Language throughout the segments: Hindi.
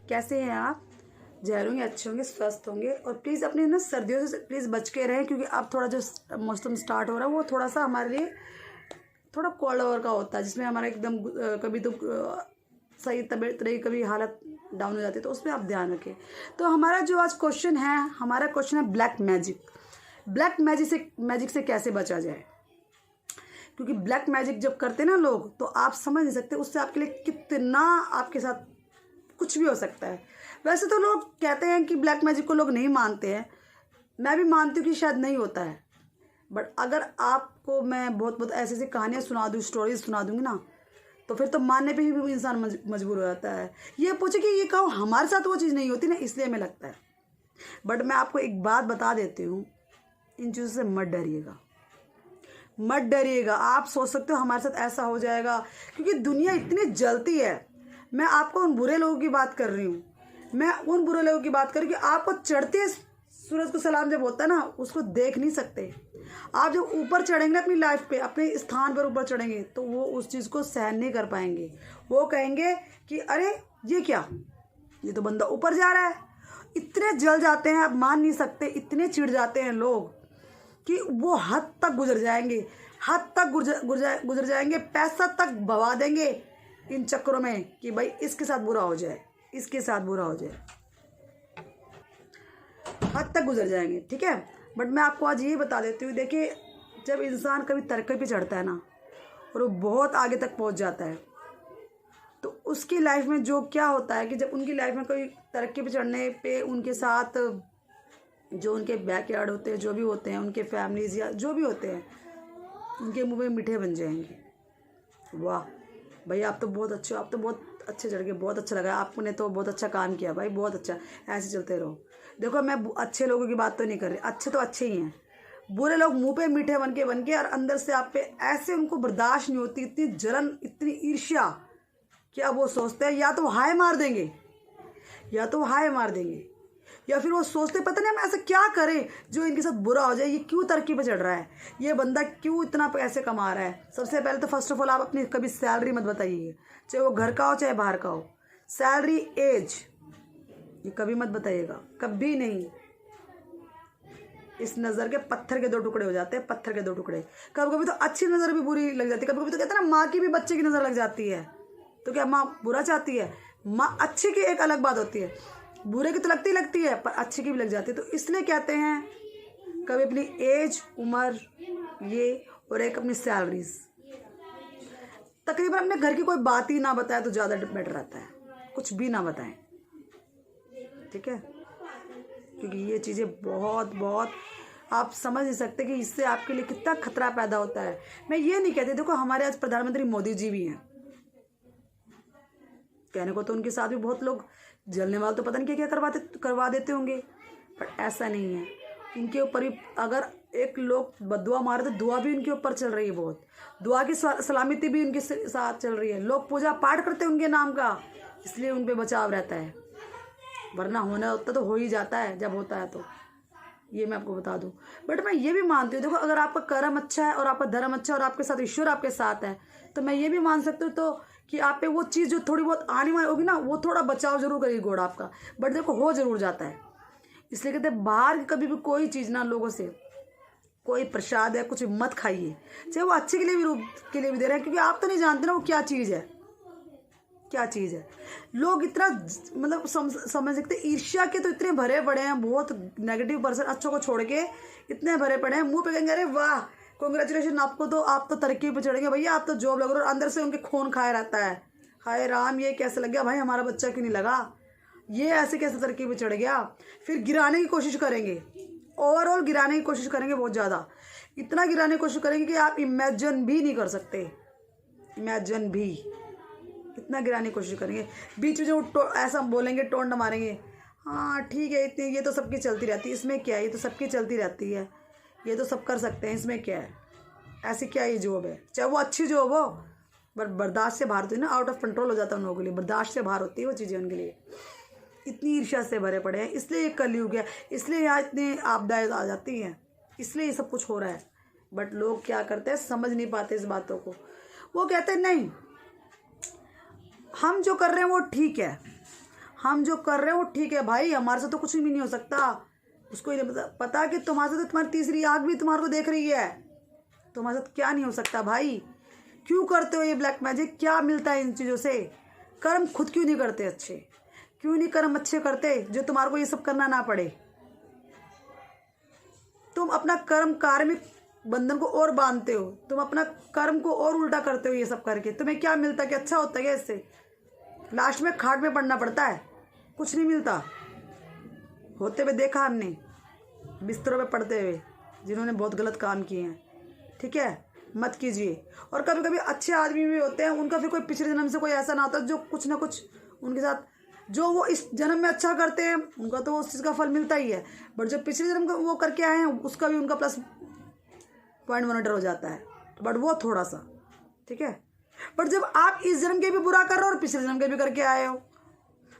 कैसे हैं आप? जहर होंगे, अच्छे होंगे, स्वस्थ होंगे। और प्लीज़ अपने ना सर्दियों से प्लीज़ बच के रहें, क्योंकि अब थोड़ा जो मौसम स्टार्ट हो रहा है वो थोड़ा सा हमारे लिए थोड़ा कोल्ड ओवर का होता है, जिसमें हमारा एकदम कभी तो सही तबीयत रही, कभी हालत डाउन हो जाती है, तो उसमें आप ध्यान रखें। तो हमारा जो आज क्वेश्चन है, हमारा क्वेश्चन है ब्लैक मैजिक। ब्लैक मैजिक से कैसे बचा जाए? क्योंकि ब्लैक मैजिक जब करते हैं ना लोग, तो आप समझ नहीं सकते उससे आपके लिए कितना आपके साथ कुछ भी हो सकता है। वैसे तो लोग कहते हैं कि ब्लैक मैजिक को लोग नहीं मानते हैं, मैं भी मानती हूँ कि शायद नहीं होता है, बट अगर आपको मैं बहुत बहुत ऐसी ऐसी कहानियाँ सुना दूँ, स्टोरीज सुना दूँगी ना, तो फिर तो मानने पे भी इंसान मजबूर हो जाता है। ये पूछे कि ये कहो हमारे साथ वो चीज़ नहीं होती ना, इसलिए हमें लगता है। बट मैं आपको एक बात बता देती हूँ, इन चीज़ों से मत डरिएगा, मत डरिएगा। आप सोच सकते हो हमारे साथ ऐसा हो जाएगा, क्योंकि दुनिया इतनी जलती है। मैं आपको उन बुरे लोगों की बात कर रही हूँ, मैं उन बुरे लोगों की बात कर रही हूँ कि आपको चढ़ते सूरज को सलाम जब होता है ना, उसको देख नहीं सकते। आप जब ऊपर चढ़ेंगे ना अपनी लाइफ पे, अपने स्थान पर ऊपर चढ़ेंगे, तो वो उस चीज़ को सहन नहीं कर पाएंगे। वो कहेंगे कि अरे ये क्या, ये तो बंदा ऊपर जा रहा है। इतने जल जाते हैं, आप मान नहीं सकते, इतने चिढ़ जाते हैं लोग कि वो हद तक गुजर जाएंगे, हद तक गुजर जाएंगे, पैसा तक बवा देंगे इन चक्करों में कि भाई इसके साथ बुरा हो जाए, इसके साथ बुरा हो जाए, हद तक गुजर जाएंगे। ठीक है, बट मैं आपको आज ये बता देती हूँ, देखिए जब इंसान कभी तरक्की पे चढ़ता है ना, और वो बहुत आगे तक पहुँच जाता है, तो उसकी लाइफ में जो क्या होता है कि जब उनकी लाइफ में कोई तरक्की पे चढ़ने पे उनके साथ जो उनके बैकयार्ड होते हैं, जो भी होते हैं, उनके फैमिलीज या जो भी होते हैं, उनके मुंह में मीठे बन जाएंगे। वाह भाई आप तो बहुत अच्छे हो, आप तो बहुत अच्छे चढ़ गए, बहुत अच्छा लगा, आपने तो बहुत अच्छा काम किया भाई, बहुत अच्छा, ऐसे चलते रहो। देखो मैं अच्छे लोगों की बात तो नहीं कर रही, अच्छे तो अच्छे ही हैं, बुरे लोग मुंह पे मीठे बन के और अंदर से आप पे ऐसे उनको बर्दाश्त नहीं होती, इतनी जलन, इतनी ईर्ष्या कि अब वो सोचते हैं या तो हाय मार देंगे, या तो हाय मार देंगे, या फिर वो सोचते पता नहीं हम ऐसा क्या करें जो इनके साथ बुरा हो जाए, ये क्यों तरक्की पे चढ़ रहा है, ये बंदा क्यों इतना पैसे कमा रहा है। सबसे पहले तो फर्स्ट ऑफ ऑल आप अपनी कभी सैलरी मत बताइए, चाहे वो घर का हो चाहे बाहर का हो, सैलरी, एज, ये कभी मत बताइएगा, कभी नहीं। इस नज़र के पत्थर के दो टुकड़े हो जाते हैं, पत्थर के दो टुकड़े। कभी कभी तो अच्छी नज़र भी बुरी लग जाती है, कभी कभी तो कहते हैं ना माँ की भी बच्चे की नज़र लग जाती है, तो क्या माँ बुरा चाहती है? माँ अच्छी की एक अलग बात होती है, बुरे की तो लगती है, पर अच्छी की भी लग जाती है। तो इसलिए कहते हैं कभी अपनी एज, उम्र, ये और एक अपनी सैलरीज, तकरीबन अपने घर की कोई बात ही ना बताए तो ज़्यादा बेटर रहता है, कुछ भी ना बताएं। ठीक है, क्योंकि ये चीज़ें बहुत बहुत आप समझ नहीं सकते कि इससे आपके लिए कितना खतरा पैदा होता है। मैं ये नहीं कहती, देखो हमारे आज प्रधानमंत्री मोदी जी भी हैं, कहने को तो उनके साथ भी बहुत लोग जलने वाले तो पता नहीं क्या क्या करवा देते होंगे, पर ऐसा नहीं है। उनके ऊपर भी अगर एक लोग बदुआ मारे तो दुआ भी उनके ऊपर चल रही है, बहुत दुआ की सलामती भी उनके साथ चल रही है। लोग पूजा पाठ करते हैं उनके नाम का, इसलिए उन पे बचाव रहता है, वरना होना होता तो हो ही जाता है जब होता है तो, ये मैं आपको बता दूं। बट मैं ये भी मानती हूँ, देखो अगर आपका कर्म अच्छा है और आपका धर्म अच्छा है और आपके साथ ईश्वर आपके साथ है, तो मैं ये भी मान सकती हूँ तो कि आप पे वो चीज़ जो थोड़ी बहुत आने वाली होगी ना, वो थोड़ा बचाव जरूर करेगी घोड़ा आपका, बट देखो हो जरूर जाता है। इसलिए कहते हैं बाहर की कभी भी कोई चीज़ ना, लोगों से कोई प्रसाद है कुछ मत खाइए, चाहे वो अच्छे के लिए भी रूप के लिए भी दे रहे हैं, क्योंकि आप तो नहीं जानते ना वो क्या चीज़ है, क्या चीज़ है। लोग इतना मतलब समझ सकते, ईर्ष्या के तो इतने भरे पड़े हैं, बहुत नेगेटिव पर्सन, अच्छों को छोड़ के इतने भरे पड़े हैं, मुंह पे कहेंगे अरे वाह कॉन्ग्रेचुलेशन आपको, तो आप तो तरक्की पे चढ़ेंगे भैया, आप तो जॉब लग रहे हो, अंदर से उनके खून खाया रहता है, हाय राम ये कैसे लग गया भाई, हमारा बच्चा क्यों नहीं लगा, ये ऐसे कैसे तरक्की पे चढ़ गया। फिर गिराने की कोशिश करेंगे, ओवरऑल गिराने की कोशिश करेंगे, बहुत ज़्यादा, इतना गिराने की कोशिश करेंगे कि आप इमेजिन भी नहीं कर सकते, इमेजिन भी इतना गिराने की कोशिश करेंगे। बीच में जो ऐसा बोलेंगे, टोंट मारेंगे, हाँ ठीक है इतनी, ये तो सबकी चलती रहती है, इसमें क्या है, ये तो सबकी चलती रहती है, ये तो सब कर सकते हैं, इसमें क्या है, ऐसी क्या ये जॉब है, चाहे वो अच्छी जॉब हो, बट बर्दाश्त से बाहर होती है ना, आउट ऑफ कंट्रोल हो जाता है उन लोगों के लिए, बर्दाश्त से बाहर होती है वो चीज़ें उनके लिए। इतनी ईर्ष्या से भरे पड़े हैं, इसलिए ये कलयुग है, इसलिए यहाँ इतनी आपदाएं आ जाती हैं, इसलिए ये सब कुछ हो रहा है। बट लोग क्या करते हैं, समझ नहीं पाते इस बातों को। वो कहते हैं नहीं हम जो कर रहे हैं वो ठीक है, हम जो कर रहे हैं वो ठीक है भाई, हमारे से तो कुछ भी नहीं हो सकता। उसको ये पता कि तुम्हारे से तो तुम्हारी तीसरी आँख भी तुम्हारे को देख रही है, तुम्हारे साथ क्या नहीं हो सकता भाई। क्यों करते हो ये ब्लैक मैजिक? क्या मिलता है इन चीज़ों से? कर्म खुद क्यों नहीं करते अच्छे? क्यों नहीं कर्म अच्छे करते जो तुम्हारे को ये सब करना ना पड़े? तुम अपना कर्म कार्मिक बंधन को और बांधते हो, तुम अपना कर्म को और उल्टा करते हो ये सब करके। तुम्हें क्या मिलता है कि अच्छा होता है क्या इससे? लास्ट में खाट में पड़ना पड़ता है, कुछ नहीं मिलता। होते हुए देखा हमने, बिस्तरों पे पड़ते हुए, जिन्होंने बहुत गलत काम किए हैं। ठीक है, मत कीजिए। और कभी कभी अच्छे आदमी भी होते हैं, उनका फिर कोई पिछले जन्म से कोई ऐसा ना होता जो कुछ ना कुछ उनके साथ, जो वो इस जन्म में अच्छा करते हैं उनका तो उस चीज़ का फल मिलता ही है, बट जो पिछले जन्म को वो करके आए हैं उसका भी उनका प्लस पॉइंट मॉनिटर हो जाता है, बट वो थोड़ा सा। ठीक है, बट जब आप इस जन्म के भी बुरा कर रहे हो और पिछले जन्म के भी करके आए हो,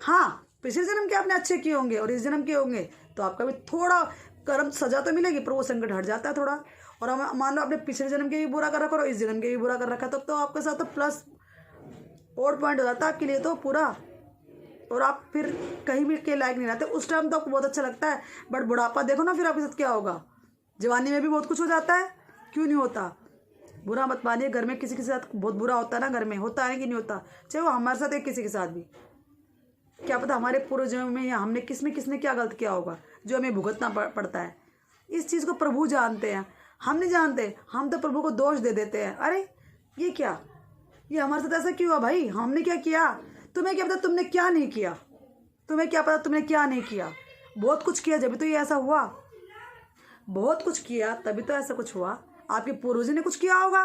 हाँ पिछले जन्म के आपने अच्छे किए होंगे और इस जन्म के होंगे, तो आपका भी थोड़ा कर्म सजा तो मिलेगी, पर वो संकट हट जाता है थोड़ा। और हम मान लो आपने पिछले जन्म के भी बुरा कर रखा और इस जन्म के भी बुरा कर रखा, तब तो आपके साथ तो प्लस और पॉइंट हो जाता है आपके लिए तो पूरा, और आप फिर कहीं भी के लायक नहीं रहते। उस टाइम तो आपको बहुत अच्छा लगता है, बट बुढ़ापा देखो ना फिर आपके साथ क्या होगा। जवानी में भी बहुत कुछ हो जाता है, क्यों नहीं होता? बुरा मत मानिए, घर में किसी के साथ बहुत बुरा होता है ना, घर में होता है कि नहीं होता, चाहे वो हमारे साथ है किसी के साथ भी। क्या पता हमारे पूर्वजन्म में या हमने किसने क्या गलत किया होगा जो हमें भुगतना पड़ता है। इस चीज़ को प्रभु जानते हैं, हम नहीं जानते। हम तो प्रभु को दोष दे देते हैं, अरे ये क्या, ये हमारे साथ ऐसा क्यों हुआ भाई, हमने क्या किया? तुम्हें क्या पता तुमने क्या नहीं किया, तुम्हें क्या पता तुमने क्या नहीं किया। बहुत कुछ किया जब तो ये ऐसा हुआ, बहुत कुछ किया तभी तो ऐसा कुछ हुआ। आपके पूर्वजों ने कुछ किया होगा,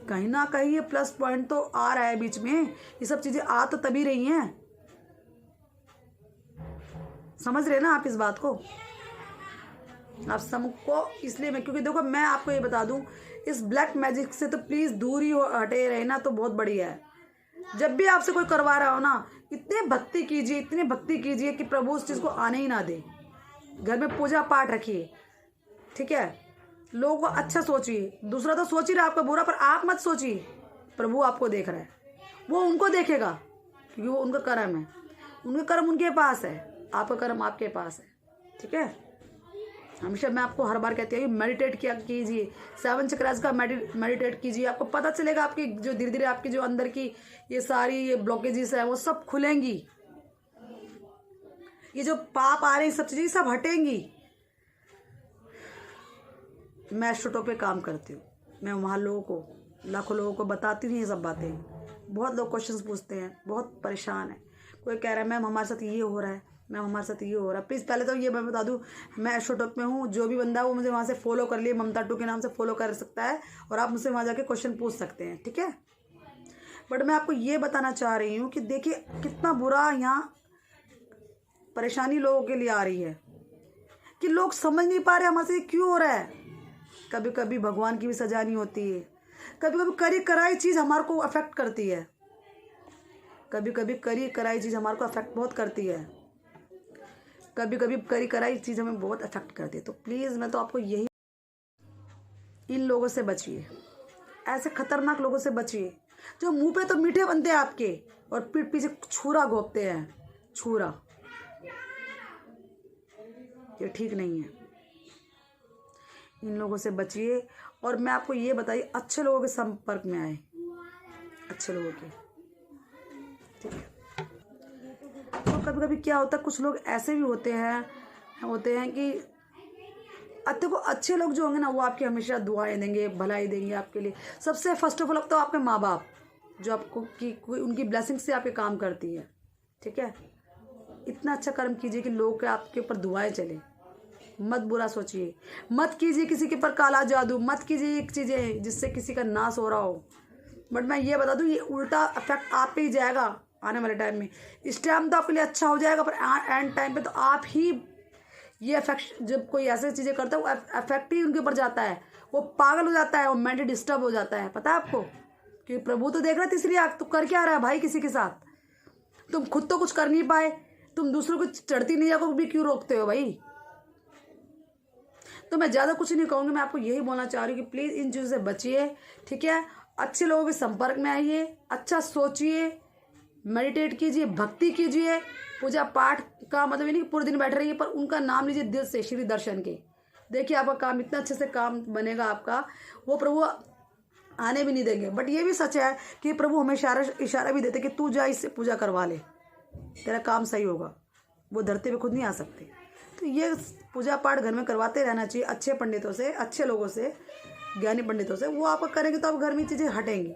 कहीं ना कहीं ये प्लस पॉइंट तो आ रहा है बीच में। ये सब चीज़ें आ तो तभी रही हैं, समझ रहे ना आप इस बात को? आप सबको इसलिए मैं, क्योंकि देखो मैं आपको ये बता दूं, इस ब्लैक मैजिक से तो प्लीज़ दूर ही हटे रहना तो बहुत बढ़िया है। जब भी आपसे कोई करवा रहा हो ना, इतने भक्ति कीजिए, इतनी भक्ति कीजिए कि प्रभु उस चीज़ को आने ही ना दे। घर में पूजा पाठ रखिए, ठीक है? लोगों को अच्छा सोचिए, दूसरा तो सोच ही रहा है आपका बुरा, पर आप मत सोचिए, प्रभु आपको देख रहा है, वो उनको देखेगा क्योंकि वो उनका कर्म है, उनका कर्म उनके पास है, आपका कर्म आपके पास है। ठीक है, हमेशा मैं आपको हर बार कहती हूँ मेडिटेट किया कीजिए, 7 चक्रास का मेडिटेट कीजिए, आपको पता चलेगा आपकी जो धीरे धीरे आपकी जो अंदर की ये सारी ये ब्लॉकेजेस है वो सब खुलेंगी, ये जो पाप आ रहे हैं सब चीज़ें सब हटेंगी। मैं एस्ट्रोटॉक पे काम करती हूँ, मैं वहाँ लोगों को लाखों लोगों को बताती हूँ ये सब बातें। बहुत लोग क्वेश्चंस पूछते हैं, बहुत परेशान है, कोई कह रहा है मैम हमारे साथ ये हो रहा है, मैम हमारे साथ ये हो रहा है। प्लीज़ पहले तो ये मैं बता दूँ, मैं एस्ट्रोटॉक में हूँ, जो भी बंदा है वो मुझे वहाँ से फॉलो कर लिए, ममता 2 के नाम से फॉलो कर सकता है और आप मुझसे वहाँ जाके क्वेश्चन पूछ सकते हैं। ठीक है, बट मैं आपको ये बताना चाह रही हूँ कि देखिए कितना बुरा यहाँ परेशानी लोगों के लिए आ रही है कि लोग समझ नहीं पा रहे हमारे से क्यों हो रहा है। कभी कभी भगवान की भी सजा नहीं होती है, कभी कभी करी कराई चीज़ हमारे को अफेक्ट करती है, कभी कभी करी कराई चीज़ हमारे को अफेक्ट बहुत करती है, कभी कभी करी कराई चीज़ हमें बहुत अफेक्ट करती है। तो प्लीज़ मैं तो आपको यही, इन लोगों से बचिए, ऐसे खतरनाक लोगों से बचिए जो मुंह पे तो मीठे बनते हैं आपके और पीठ पीछे छुरा घोंपते हैं, छुरा, ये ठीक नहीं है। इन लोगों से बचिए और मैं आपको ये बताइए अच्छे लोगों के संपर्क में आए, अच्छे लोगों के, ठीक है? तो कभी कभी क्या होता है, कुछ लोग ऐसे भी होते हैं कि देखो अच्छे लोग जो होंगे ना वो आपकी हमेशा दुआएं देंगे, भलाई देंगे आपके लिए। सबसे फर्स्ट ऑफ ऑल तो आपके माँ बाप जो आपको की कोई उनकी ब्लेसिंग से आपके काम करती है। ठीक है, इतना अच्छा कर्म कीजिए कि लोग आपके ऊपर दुआएं चले, मत बुरा सोचिए, मत कीजिए किसी के ऊपर काला जादू, मत कीजिए चीज़ें जिससे किसी का नाश हो रहा हो। बट मैं ये बता दूँ ये उल्टा इफेक्ट आप पे ही जाएगा आने वाले टाइम में। इस टाइम तो आपके लिए अच्छा हो जाएगा, पर एंड टाइम पे तो आप ही ये इफेक्ट, जब कोई ऐसी चीज़ें करता है वो इफेक्ट ही उनके ऊपर जाता है, वो पागल हो जाता है, वो मेंटली डिस्टर्ब हो जाता है। पता है आपको कि प्रभु तो देख रहा है तीसरी आँख, तो कर क्या रहा है भाई किसी के साथ? तुम खुद तो कुछ कर नहीं पाए, तुम दूसरों को चढ़ती नहीं आँखों को भी क्यों रोकते हो भाई? तो मैं ज़्यादा कुछ नहीं कहूँगी, मैं आपको यही बोलना चाह रही हूँ कि प्लीज़ इन चीज़ों से बचिए। ठीक है, अच्छे लोगों के संपर्क में आइए, अच्छा सोचिए, मेडिटेट कीजिए, भक्ति कीजिए। पूजा पाठ का मतलब ये नहीं कि पूरे दिन बैठे रहिए, पर उनका नाम लीजिए दिल से, श्री दर्शन के। देखिए आपका काम इतना अच्छे से काम बनेगा आपका, वो प्रभु आने भी नहीं देंगे। बट ये भी सच है कि प्रभु हमें इशारा भी देते कि तू जा इससे पूजा करवा ले, तेरा काम सही होगा। वो धरती पे खुद नहीं आ सकते। तो ये पूजा पाठ घर में करवाते रहना चाहिए अच्छे पंडितों से, अच्छे लोगों से, ज्ञानी पंडितों से। वो आप करेंगे तो आप घर में चीज़ें हटेंगी।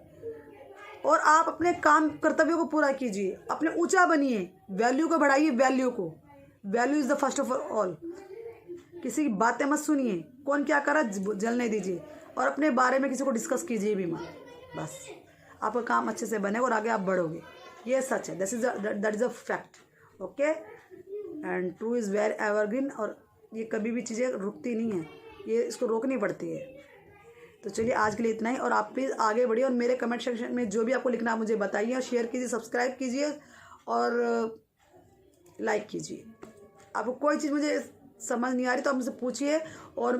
और आप अपने काम कर्तव्यों को पूरा कीजिए, अपने ऊंचा बनिए, वैल्यू को बढ़ाइए। Value is the first of all. किसी की बातें मत सुनिए, कौन क्या कर रहा है जलने दीजिए, और अपने बारे में किसी को डिस्कस कीजिए भी मत। बस आपका काम अच्छे से बनेगा और आगे आप बढ़ोगे। ये सच है, that is a fact. Okay, and true is very evergreen. और ये कभी भी चीज़ें रुकती नहीं है, ये इसको रोकनी पड़ती है। तो चलिए आज के लिए इतना ही, और आप प्लीज़ आगे बढ़िए और मेरे कमेंट सेक्शन में जो भी आपको लिखना है मुझे बताइए, और शेयर कीजिए, सब्सक्राइब कीजिए और लाइक कीजिए। आपको कोई चीज़ मुझे समझ नहीं आ रही तो आप मुझसे पूछिए, और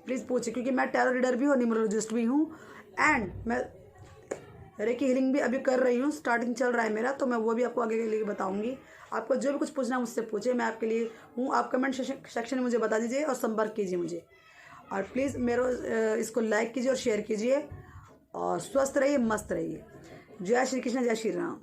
प्लीज़ पूछिए, क्योंकि मैं टैरो रीडर भी हूँ, न्यूमरोलॉजिस्ट भी हूँ, एंड मैं रेकी हीलिंग भी अभी कर रही हूँ, स्टार्टिंग चल रहा है मेरा, तो मैं वो भी आपको आगे के लिए बताऊँगी। आपको जो भी कुछ पूछना है मुझसे पूछिए, मैं आपके लिए हूँ। आप कमेंट सेक्शन में मुझे बता दीजिए और संपर्क कीजिए मुझे। और प्लीज़ मेरे इसको लाइक कीजिए और शेयर कीजिए, और स्वस्थ रहिए, मस्त रहिए। जय श्री कृष्ण, जय श्री राम।